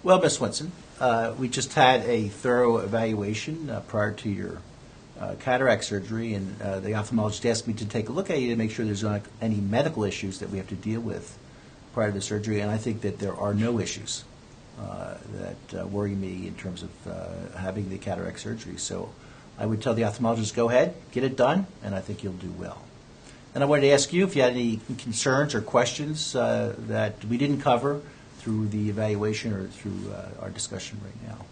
Well, Ms. Swinson, we just had a thorough evaluation prior to your cataract surgery, and the ophthalmologist asked me to take a look at you to make sure there's not any medical issues that we have to deal with prior to the surgery, and I think that there are no issues that worry me in terms of having the cataract surgery. So I would tell the ophthalmologist, go ahead, get it done, and I think you'll do well. And I wanted to ask you if you had any concerns or questions that we didn't cover through the evaluation or through our discussion right now.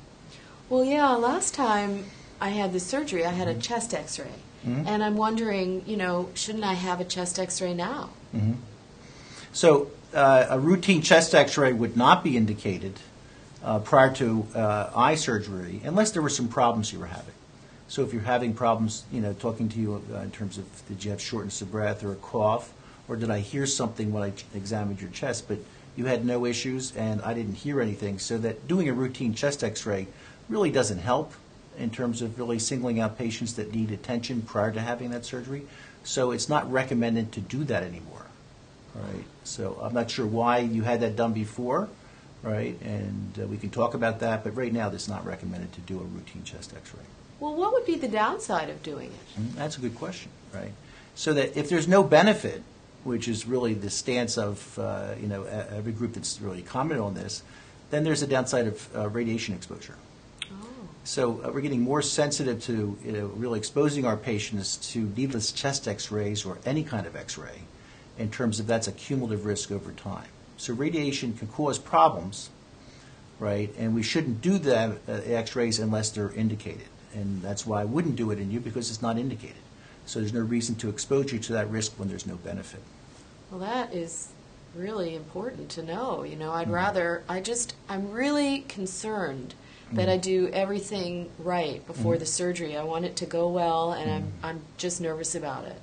Well, yeah, last time I had the surgery, I had a chest X-ray. And I'm wondering, shouldn't I have a chest X-ray now? So a routine chest X-ray would not be indicated prior to eye surgery unless there were some problems you were having. So if you're having problems, talking to you in terms of did you have shortness of breath or a cough, or did I hear something when I examined your chest, but you had no issues and I didn't hear anything, so that doing a routine chest X-ray really doesn't help in terms of really singling out patients that need attention prior to having that surgery. So it's not recommended to do that anymore. Right? So I'm not sure why you had that done before, right? And we can talk about that, but right now it's not recommended to do a routine chest X-ray. Well, what would be the downside of doing it? That's a good question, right? So that if there's no benefit, which is really the stance of every group that's really commented on this, then there's a downside of radiation exposure. So we're getting more sensitive to really exposing our patients to needless chest X-rays or any kind of X-ray in terms of that's a cumulative risk over time. So radiation can cause problems, right? And we shouldn't do the X-rays unless they're indicated. And that's why I wouldn't do it in you, because it's not indicated. So there's no reason to expose you to that risk when there's no benefit. Well, that is really important to know. I'm really concerned that I do everything right before the surgery. I want it to go well, and I'm just nervous about it.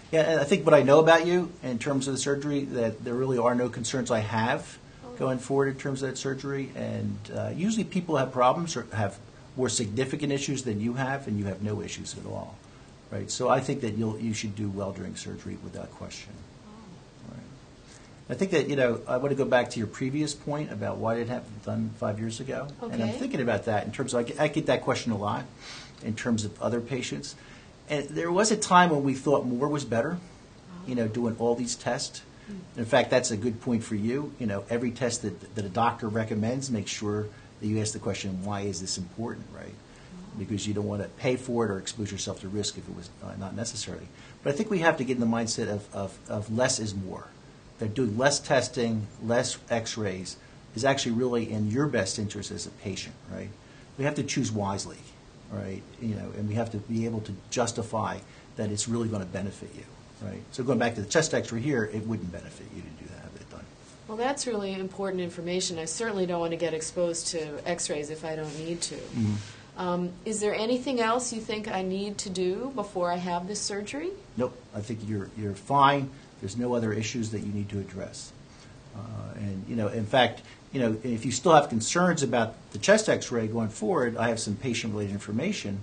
Yeah, and I think what I know about you in terms of the surgery, that there really are no concerns I have going forward in terms of that surgery. And usually people have problems or have more significant issues than you have, and you have no issues at all. Right? So I think that you should do well during surgery without question. Right. I think that, I want to go back to your previous point about why did it have to be done 5 years ago. Okay. And I'm thinking about that in terms of, I get that question a lot in terms of other patients. And there was a time when we thought more was better, doing all these tests. In fact, that's a good point for you. Every test that a doctor recommends, make sure that you ask the question, why is this important, right? Because you don't want to pay for it or expose yourself to risk if it was not necessary. But I think we have to get in the mindset of less is more. That doing less testing, less X-rays is actually really in your best interest as a patient, right? We have to choose wisely, right? And we have to be able to justify that it's really going to benefit you, right? So going back to the chest X-ray here, it wouldn't benefit you to do that, have it done. Well, that's really important information. I certainly don't want to get exposed to X-rays if I don't need to. Is there anything else you think I need to do before I have this surgery? Nope. I think you're fine. There's no other issues that you need to address. In fact, if you still have concerns about the chest X-ray going forward, I have some patient-related information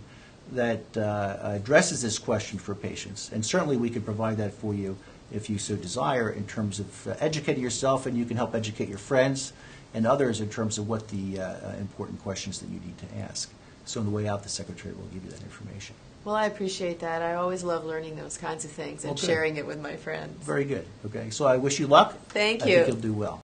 that addresses this question for patients. And certainly we can provide that for you if you so desire in terms of educating yourself, and you can help educate your friends and others in terms of what the important questions that you need to ask. So on the way out, the secretary will give you that information. Well, I appreciate that. I always love learning those kinds of things and sharing it with my friends. Very good. Okay. So I wish you luck. Thank you. I think you'll do well.